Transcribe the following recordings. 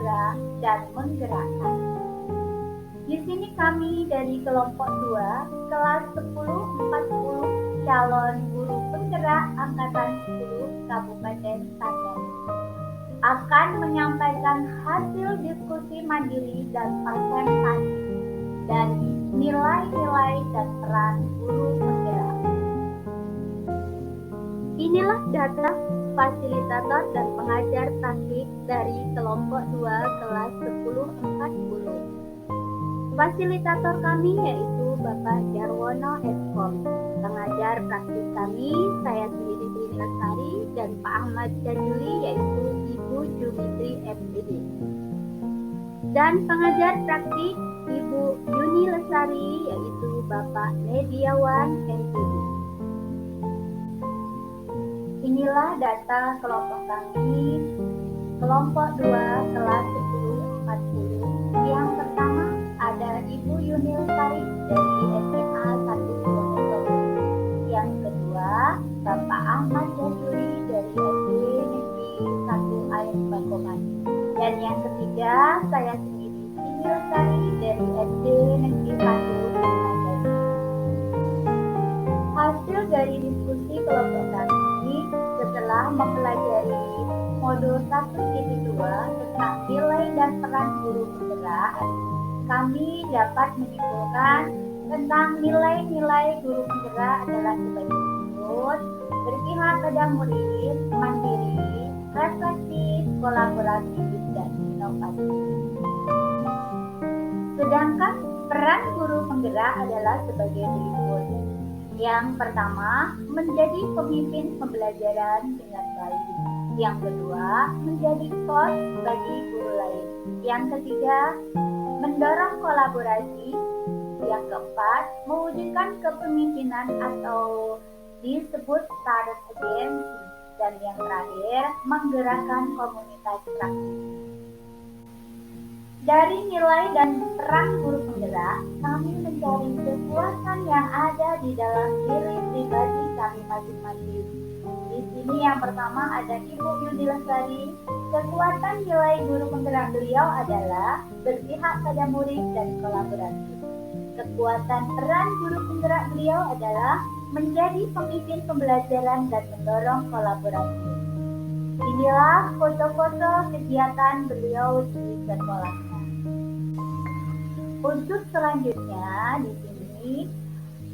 bergerak dan menggerakkan. Di sini kami dari kelompok 2, kelas 1040 calon guru penggerak angkatan 10 Kabupaten Sandan akan menyampaikan hasil diskusi mandiri dan presentasi dari nilai-nilai dan peran guru penggerak. Inilah data fasilitator dan pengajar praktik dari kelompok 2 kelas 1040. Fasilitator kami yaitu Bapak Jarwono Eskom. Pengajar praktik kami, saya sendiri Tri Lestari, dan Pak Ahmad Jajuli yaitu Ibu Jumitri FPD. Dan pengajar praktik Ibu Yuni Lestari yaitu Bapak Mediawan MPD. Inilah data kelompok kami, kelompok 2 kelas 1040. Yang pertama ada Ibu Yuni Lestari dari SMA 1 Wonosobo. Yang kedua, Bapak Ahmad Jajuli dari SD Negeri 1 Air Bakoman. Dan yang ketiga, saya sendiri Yuni Lestari dari SD Negeri 1 Bungajati. Hasil dari diskusi kelompok kami setelah mempelajari modul 1.2 tentang nilai dan peran guru penggerak, kami dapat menyimpulkan tentang nilai-nilai guru penggerak adalah sebagai berikut: berpihak pada murid, mandiri, reflektif, kolaboratif, dan inovatif. Sedangkan peran guru penggerak adalah sebagai berikut. Yang pertama, menjadi pemimpin pembelajaran dengan baik. Yang kedua, menjadi coach bagi guru lain. Yang ketiga, mendorong kolaborasi. Yang keempat, mewujudkan kepemimpinan atau disebut startup agency. Dan yang terakhir, menggerakkan komunitas praktis. Dari nilai dan peran guru penggerak, kami mencari kekuatan yang ada di dalam diri pribadi kami masing-masing. Di sini yang pertama ada Ibu Yuni Lestari. Kekuatan nilai guru penggerak beliau adalah berpihak pada murid dan kolaboratif. Kekuatan peran guru penggerak beliau adalah menjadi pemimpin pembelajaran dan mendorong kolaborasi. Inilah foto-foto kegiatan beliau di sekolahnya. Untuk selanjutnya di sini,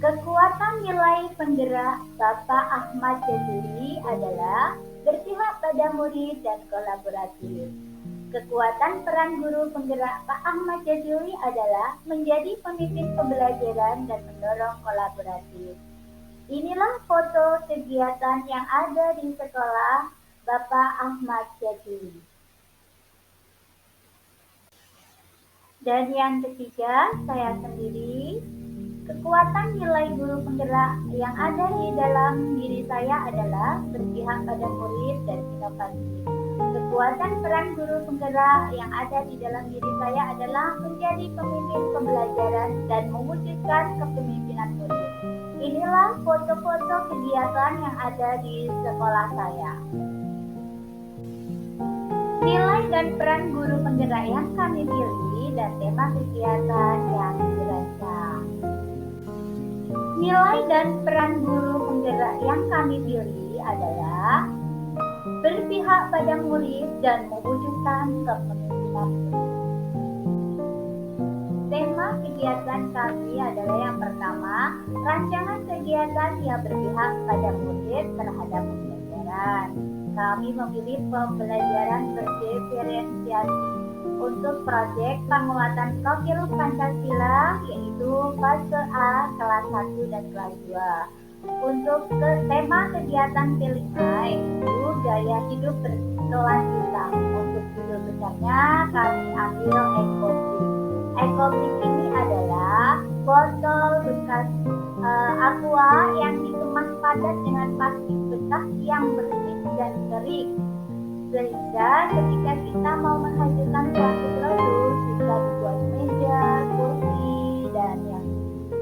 kekuatan nilai penggerak Bapak Ahmad Jajuli adalah berpihak pada murid dan kolaboratif. Kekuatan peran guru penggerak Pak Ahmad Jajuli adalah menjadi pemimpin pembelajaran dan mendorong kolaboratif. Inilah foto kegiatan yang ada di sekolah Bapak Ahmad Jajuli. Dan yang ketiga, saya sendiri. Kekuatan nilai guru penggerak yang ada di dalam diri saya adalah berpihak pada murid dan inovatif. Kekuatan peran guru penggerak yang ada di dalam diri saya adalah menjadi pemimpin pembelajaran dan mewujudkan kepemimpinan murid. Inilah foto-foto kegiatan yang ada di sekolah saya. Nilai dan peran guru penggerak yang kami pilih dan tema kegiatan yang dirancang. Nilai dan peran guru penggerak yang kami pilih adalah berpihak pada murid dan mewujudkan kepemimpinan murid. Tema kegiatan kami adalah yang pertama, rancangan kegiatan yang berpihak pada murid terhadap pembelajaran. Kami memilih pembelajaran berdiferensiasi untuk proyek penguatan profil Pancasila, yaitu fase A kelas 1 dan kelas 2. Untuk tema kegiatan kelima, yaitu gaya hidup berkelanjutan. Untuk judul besarnya kami ambil ekobrik. Ekobrik ini adalah botol bekas aqua yang dikemas padat dengan plastik bekas yang bersih dan kering, sehingga ketika kita mau menghasilkan suatu produk bisa dibuat meja, kursi, dan yang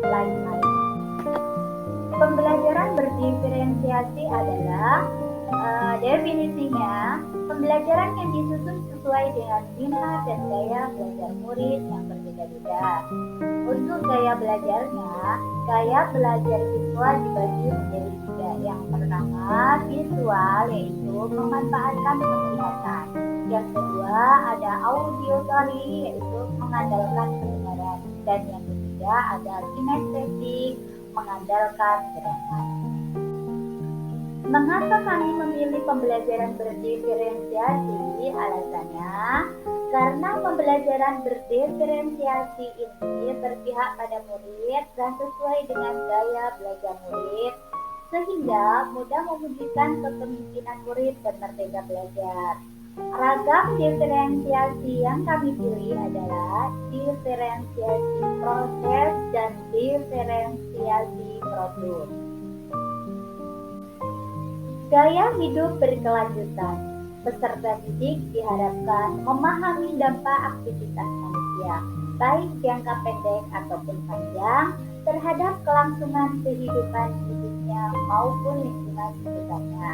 lain-lain. Pembelajaran berdiferensiasi adalah definisinya pembelajaran yang disusun sesuai dengan minat dan gaya belajar murid yang berbeda-beda. Untuk gaya belajarnya, gaya belajar visual dibagi menjadi tiga. Yang pertama, visual, yaitu memanfaatkan penglihatan. Yang kedua, ada auditory, yaitu mengandalkan pendengaran. Dan yang ketiga, ada kinestetik, mengandalkan gerakan. Mengapa kami memilih pembelajaran berdiferensiasi? Alasannya, karena pembelajaran berdiferensiasi ini berpihak pada murid dan sesuai dengan gaya belajar murid, sehingga mudah memwujudkan kepemimpinan murid dan merdeka belajar. Ragam diferensiasi yang kami pilih adalah diferensiasi proses dan diferensiasi produk. Gaya hidup berkelanjutan. Peserta didik diharapkan memahami dampak aktivitas manusia, baik jangka pendek ataupun panjang, terhadap kelangsungan kehidupan hidupnya maupun lingkungan sekitarnya.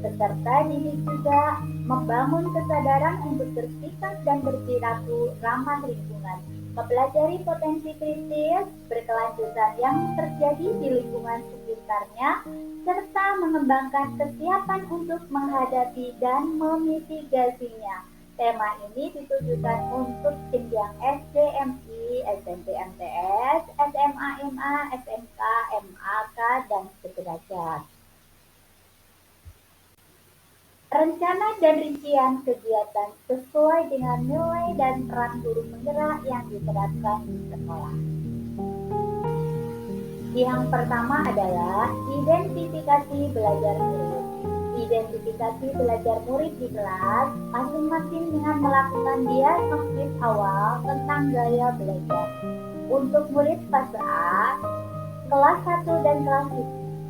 Peserta didik juga membangun kesadaran untuk bersikap dan berperilaku ramah lingkungan, mempelajari potensi kritis berkelanjutan yang terjadi di lingkungan sekitarnya, serta mengembangkan kesiapan untuk menghadapi dan memitigasinya. Tema ini ditujukan untuk jenjang SD, MI, SMP, MTS, SMA, MA, SMK, MAK, dan sederajat. Rencana dan rincian kegiatan sesuai dengan nilai dan peran guru penggerak yang diterapkan di sekolah. Yang pertama adalah identifikasi belajar murid. Identifikasi belajar murid di kelas masing-masing dengan melakukan diagnosis awal tentang gaya belajar. Untuk murid fase A, kelas 1 dan kelas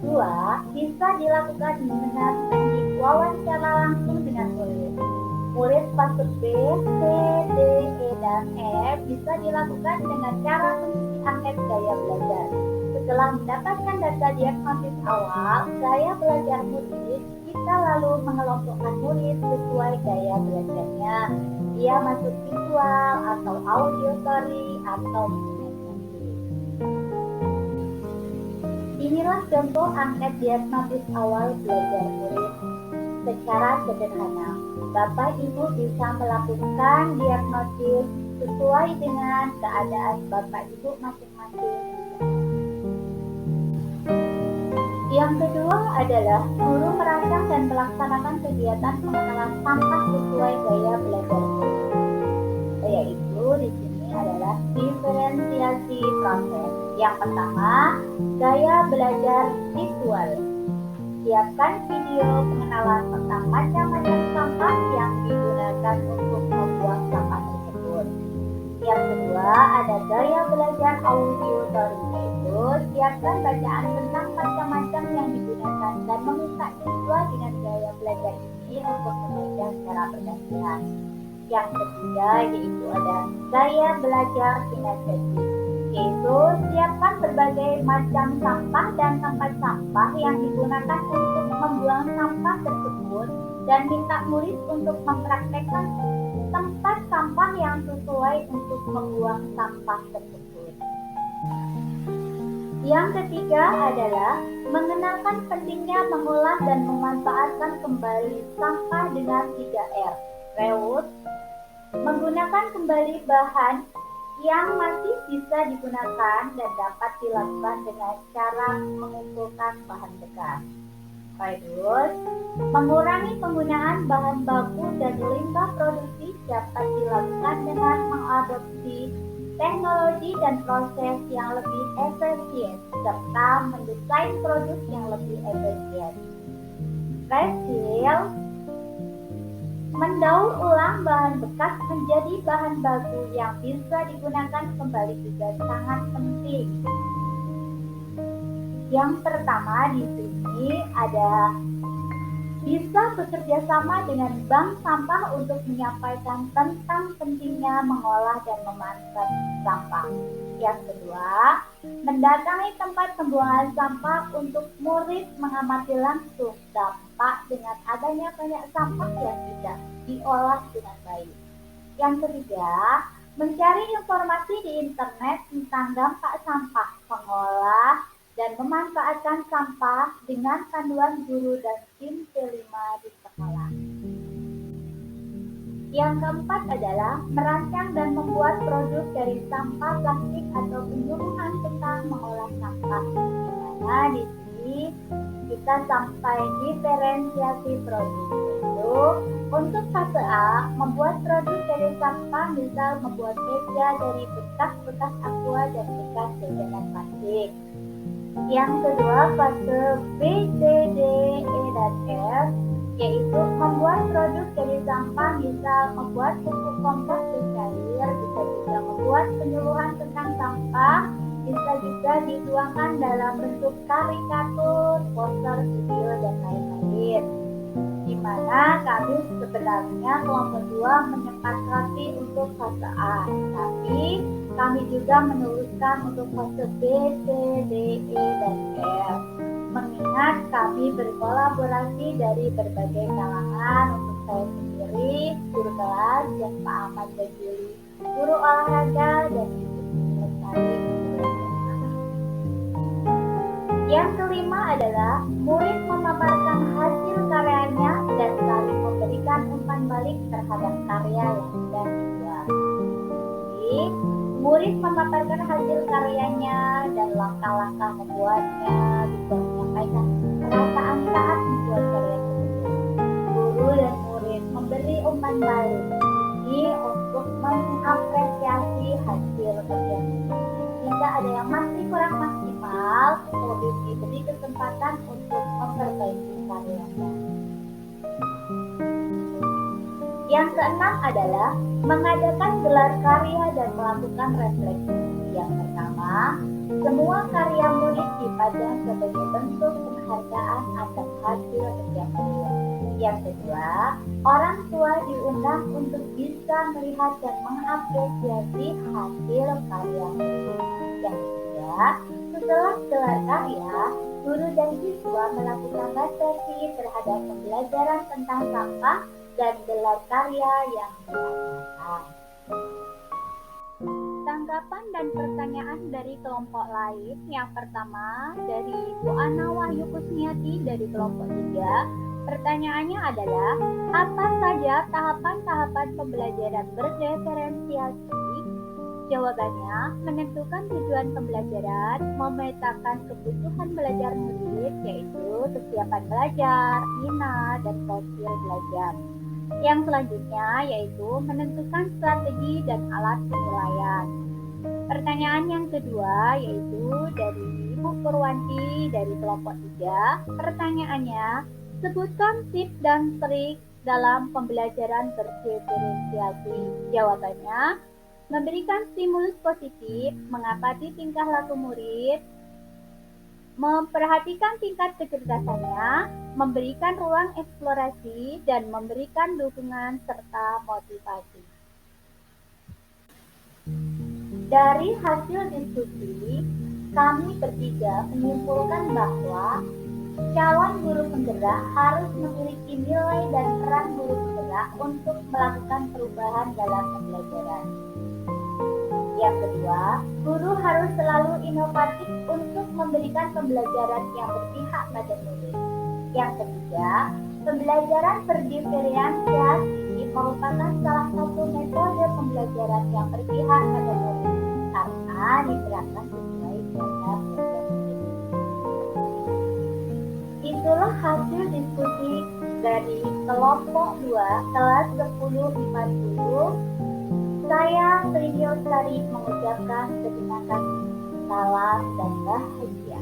2 bisa dilakukan dengan teknik wawancara langsung dengan murid. Murid fase B, C, D, E, dan F bisa dilakukan dengan cara mengisi angket gaya belajar. Setelah mendapatkan data diagnosis awal gaya belajar murid, kita lalu mengelompokkan murid sesuai gaya belajarnya. Dia masuk visual atau auditory atau kinestetik. Inilah contoh angket diagnosis awal belajar murid. Secara sederhana, Bapak Ibu bisa melakukan diagnosis sesuai dengan keadaan Bapak Ibu masing-masing. Yang kedua adalah guru merancang dan melaksanakan kegiatan pengenalan sampah sesuai gaya belajar murid. Yaitu di sini adalah diferensiasi proses. Yang pertama, gaya belajar visual. Siapkan video pengenalan tentang macam-macam sampah yang digunakan untuk membuang sampah tersebut. Yang kedua, ada gaya belajar auditory, yaitu siapkan bacaan tentang macam-macam yang digunakan dan meminta siswa dengan gaya belajar ini untuk membaca secara bergantian. Yang ketiga, yaitu ada gaya belajar kinestetik, yaitu siapkan berbagai macam sampah dan tempat sampah yang digunakan untuk membuang sampah tersebut dan minta murid untuk mempraktekkan tempat sampah yang sesuai untuk membuang sampah tersebut. Yang ketiga adalah mengenalkan pentingnya mengolah dan memanfaatkan kembali sampah dengan 3R. Reuse, menggunakan kembali bahan yang masih bisa digunakan dan dapat dilakukan dengan cara mengumpulkan bahan bekas. Reduce, mengurangi penggunaan bahan baku dan limbah produksi dapat dilakukan dengan mengadopsi teknologi dan proses yang lebih efisien serta mendesain produk yang lebih efisien. Recycle, mendaur ulang bahan bekas menjadi bahan baku yang bisa digunakan kembali juga sangat penting. Yang pertama di sini ada bisa bekerja sama dengan bank sampah untuk menyampaikan tentang pentingnya mengolah dan memanfaatkan sampah. Yang kedua, mendatangi tempat pembuangan sampah untuk murid mengamati langsung dampak dengan adanya banyak sampah yang tidak diolah dengan baik. Yang ketiga, mencari informasi di internet tentang dampak sampah, mengolah dan memanfaatkan sampah dengan panduan guru dan tim P5 di sekolah. Yang keempat adalah merancang dan membuat produk dari sampah plastik atau penyuluhan tentang mengolah sampah. Di mana di sini kita sampai diferensiasi produk. Yaitu untuk fase A, membuat produk dari sampah, misal membuat meja dari bekas-bekas aqua dan bekas jajanan plastik. Yang kedua, fase B, C, D, E, dan F, yaitu membuat produk dari sampah, misal membuat pupuk kompos dan cair, bisa juga membuat penyuluhan tentang sampah, bisa juga dituangkan dalam bentuk karikatur, poster, video, dan lain-lain. Di mana kami sebenarnya kelompok 2 menyepakati untuk fase A, tapi kami juga menuliskan untuk fase B, C, D, E, dan F. Mengingat kami berkolaborasi dari berbagai kalangan, untuk saya sendiri, guru kelas, dan Pak Ahmad dan Juli, guru olahraga, dan Ibu Lestari, guru SMA. Yang kelima adalah murid memaparkan hasil karyanya dan saling memberikan umpan balik terhadap karya yang sudah dibuat. Jadi, murid memaparkan hasil karyanya dan langkah-langkah membuatnya, bisa menyampaikan perasaan saat membuat karya tersebut. Guru dan murid memberi umpan balik ini untuk mengapresiasi hasil kerja. Jika ada yang masih kurang maksimal, lebih diberi kesempatan untuk memperbaiki karyanya. Yang keenam adalah mengadakan gelar karya dan melakukan refleksi. Yang pertama, semua karya murid dipajang sebagai bentuk penghargaan atas hasil kerja murid. Yang kedua, orang tua diundang untuk bisa melihat dan mengapresiasi hasil karya murid. Yang ketiga, setelah gelar karya, guru dan siswa melakukan refleksi terhadap pembelajaran tentang sampah dan gelar karya yang dilakukan. Tanggapan dan pertanyaan dari kelompok lain. Yang pertama dari Bu Ana Wahyu Kusniati dari kelompok 3. Pertanyaannya adalah, apa saja tahapan-tahapan pembelajaran berdiferensiasi? Jawabannya, menentukan tujuan pembelajaran, memetakan kebutuhan belajar murid, yaitu kesiapan belajar, minat, dan profil belajar. Yang selanjutnya yaitu menentukan strategi dan alat penilaian. Pertanyaan yang kedua yaitu dari Ibu Purwanti dari kelompok 3. Pertanyaannya, sebutkan tips dan trik dalam pembelajaran berdiferensiasi. Jawabannya, memberikan stimulus positif, mengamati tingkah laku murid, memperhatikan tingkat kecerdasannya, memberikan ruang eksplorasi, dan memberikan dukungan serta motivasi. Dari hasil diskusi, kami bertiga menyimpulkan bahwa calon guru penggerak harus memiliki nilai dan peran guru penggerak untuk melakukan perubahan dalam pembelajaran. Yang kedua, guru harus selalu inovatif untuk memberikan pembelajaran yang berpihak pada murid. Yang ketiga, pembelajaran berdiferensiasi merupakan salah satu metode pembelajaran yang berpihak pada murid karena diterapkan sesuai dengan belajar murid. Itulah hasil diskusi dari kelompok 2 kelas 10 IPA 10. Saya Rini Lestari mengucapkan terima kasih, salam dan bahagia.